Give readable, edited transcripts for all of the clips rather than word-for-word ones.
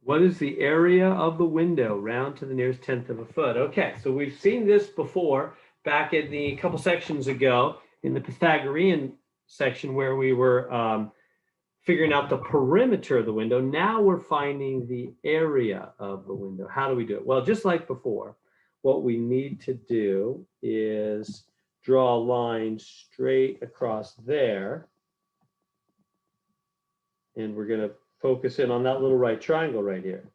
What is the area of the window? Round to the nearest tenth of a foot. Okay, so we've seen this before back in the couple sections ago in the Pythagorean section where we were figuring out the perimeter of the window. Now we're finding the area of the window. How do we do it? Well, just like before, what we need to do is draw a line straight across there. And we're going to focus in on that little right triangle right here.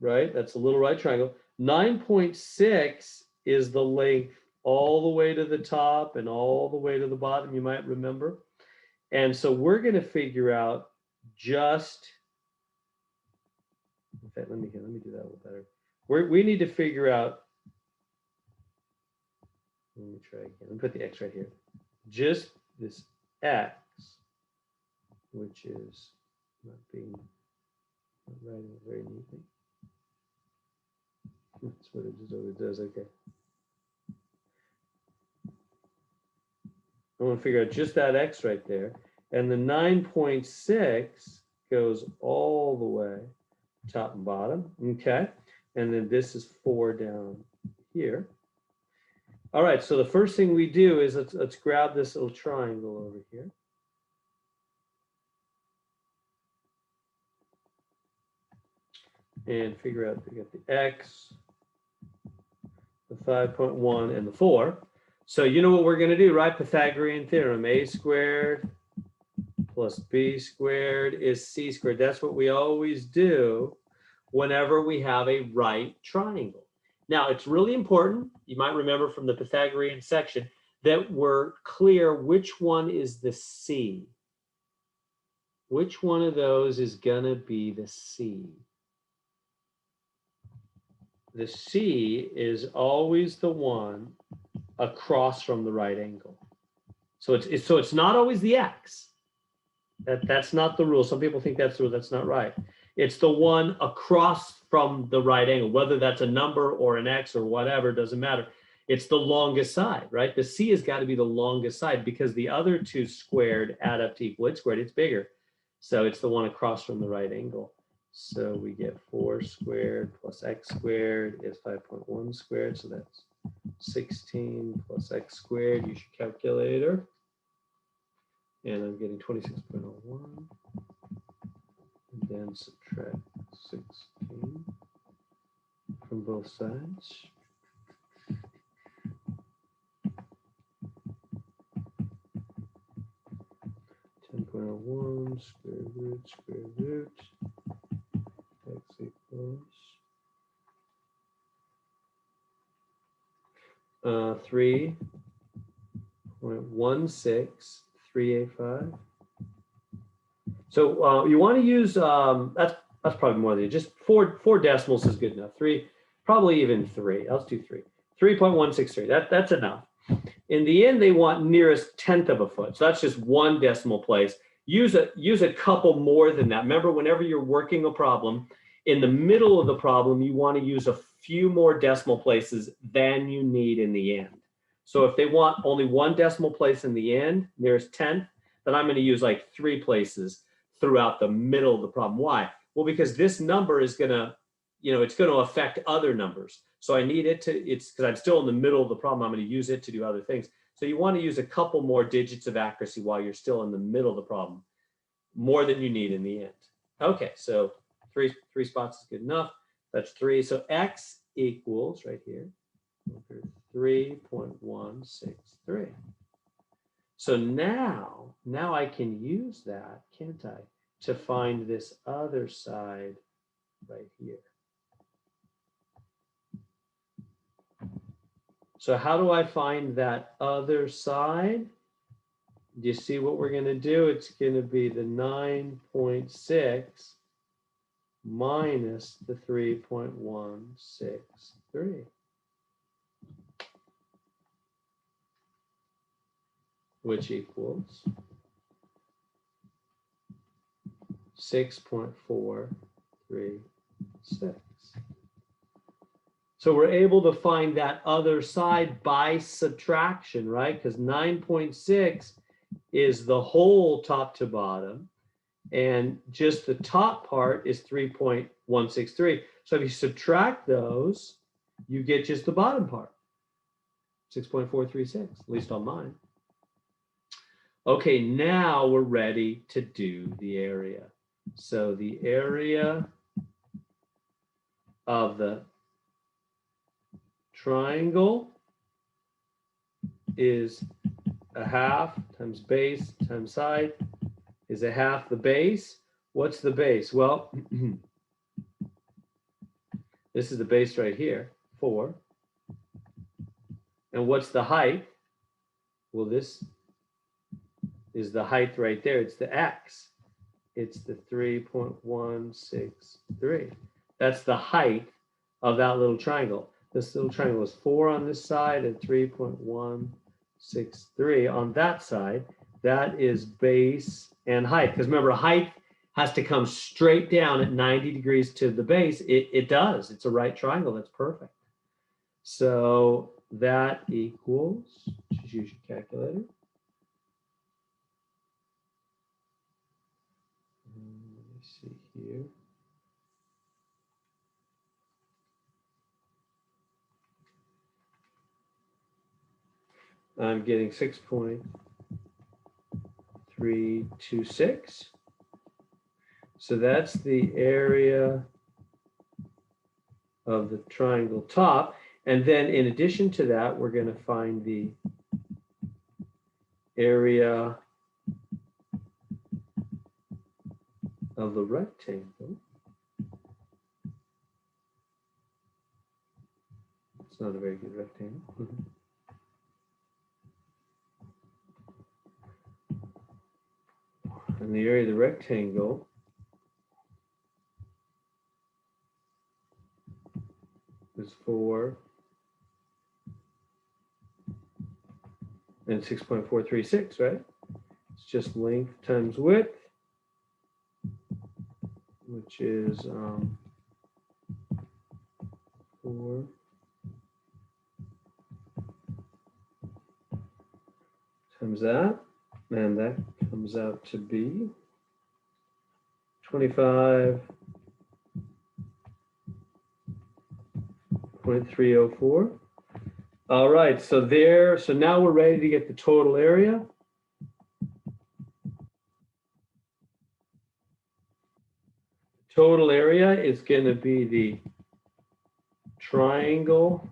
Right? That's a little right triangle. 9.6 is the length all the way to the top and all the way to the bottom, you might remember. And so we're going to figure out just, in fact, let me do that a little better. We need to figure out, let me try again. Let me put the X right here. Just this X, which is not writing it very neatly. That's what it does, okay. I want to figure out just that X right there. And the 9.6 goes all the way top and bottom, okay? And then this is 4 down here. All right, so the first thing we do is let's grab this little triangle over here. And figure out, we got the X, the 5.1, and the 4. So you know what we're going to do, right? Pythagorean theorem, a squared plus b squared is c squared. That's what we always do whenever we have a right triangle. Now, it's really important, you might remember from the Pythagorean section, that we're clear which one is the c. Which one of those is going to be the c? The c is always the one across from the right angle. So it's not always the X. That's not the rule. Some people think that's the rule. That's not right. It's the one across from the right angle, whether that's a number or an X or whatever, doesn't matter. It's the longest side, right? The C has got to be the longest side because the other two squared add up to equal it squared. It's bigger. So it's the one across from the right angle. So we get 4 squared plus X squared is 5.1 squared. So that's 16 plus X squared. Use your calculator. And I'm getting 26.01. And then subtract 16 from both sides. Square root, X equals 3.16385. So you want to use that's probably more than just four decimals is good enough. Probably even 3. Let's do 3. 3.163. That's enough. In the end, they want nearest tenth of a foot. So that's just one decimal place. Use a couple more than that. Remember, whenever you're working a problem, in the middle of the problem, you want to use a few more decimal places than you need in the end. So if they want only one decimal place in the end, nearest tenth, then I'm going to use like 3 places throughout the middle of the problem. Why? Well, because this number is going to, it's going to affect other numbers. So I need it to, it's because I'm still in the middle of the problem, I'm going to use it to do other things. So you want to use a couple more digits of accuracy while you're still in the middle of the problem, more than you need in the end. Okay, so three spots is good enough. That's 3. So X equals right here, 3.163. So now I can use that, can't I, to find this other side right here. So how do I find that other side? Do you see what we're going to do? It's going to be the 9.6 minus the 3.163. Which equals 6.436. So we're able to find that other side by subtraction, right? Because 9.6 is the whole top to bottom, and just the top part is 3.163. So if you subtract those, you get just the bottom part, 6.436, at least on mine. Okay, now we're ready to do the area. So the area of the triangle is a half times base times side is a half the base. What's the base? Well, this is the base right here, 4. And what's the height? Well, this is the height right there. It's the x. It's the 3.163. That's the height of that little triangle. This little triangle is 4 on this side and 3.163 on that side. That is base and height. Because remember, height has to come straight down at 90 degrees to the base. It does. It's a right triangle. That's perfect. So that equals, just use your calculator. Let me see here. I'm getting 6.326. So that's the area of the triangle top. And then in addition to that, we're going to find the area of the rectangle. It's not a very good rectangle. And the area of the rectangle is 4 and 6.436, right? It's just length times width, which is 4 times that, and that comes out to be 25.304. All right, so now we're ready to get the total area. Total area is going to be the triangle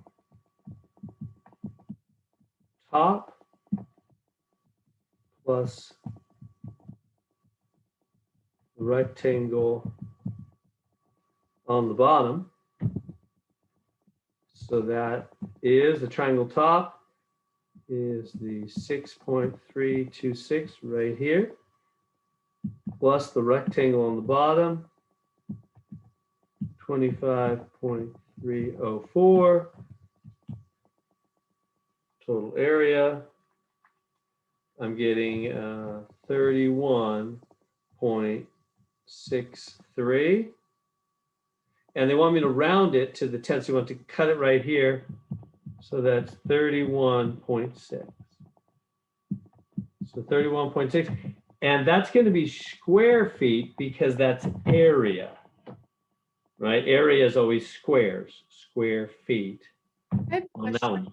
top plus the rectangle on the bottom. So that is the triangle top is the 6.326 right here, plus the rectangle on the bottom, 25.304. Total area, I'm getting 31.63. And they want me to round it to the 10th. So you want to cut it right here. So that's 31.6. So 31.6. And that's going to be square feet because that's area. Right? Area is always squares, square feet. I have a On that question. one.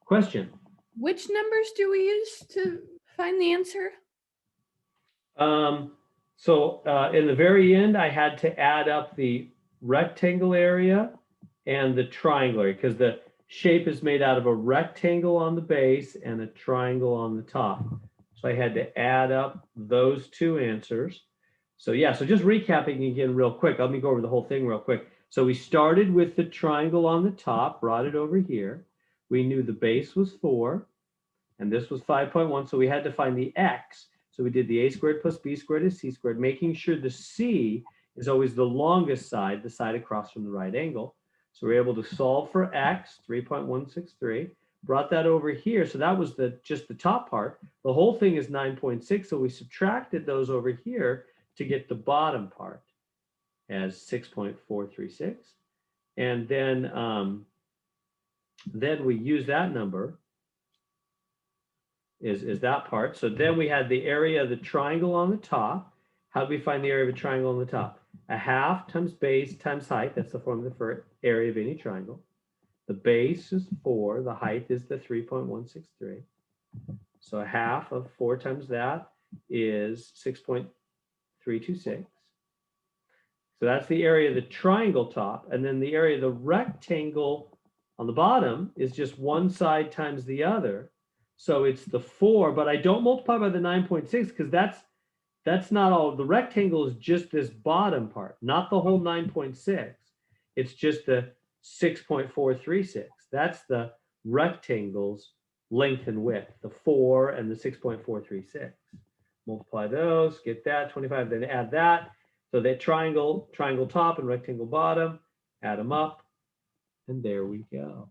Question. Which numbers do we use to find the answer? So in the very end, I had to add up the rectangle area and the triangle area because the shape is made out of a rectangle on the base and a triangle on the top. So I had to add up those two answers. So yeah, so just recapping again real quick. Let me go over the whole thing real quick. So we started with the triangle on the top, brought it over here. We knew the base was 4 and this was 5.1. So we had to find the x. So we did the a squared plus b squared is c squared, making sure the c is always the longest side, the side across from the right angle. So we're able to solve for x, 3.163, brought that over here. So that was just the top part. The whole thing is 9.6. So we subtracted those over here to get the bottom part as 6.436. And then we use that number is that part. So then we had the area of the triangle on the top, How do we find the area of a triangle on the top? A half times base times height. That's the formula for area of any triangle. The base is 4. The height is the 3.163. So a half of 4 times that is 6.326. So that's the area of the triangle top. And then the area of the rectangle on the bottom is just one side times the other. So it's the 4, but I don't multiply by the 9.6 because that's not all. The rectangle is just this bottom part, not the whole 9.6. It's just the 6.436. That's the rectangle's length and width, the 4 and the 6.436. Multiply those, get that, 25, then add that. So that triangle top and rectangle bottom, add them up, and there we go.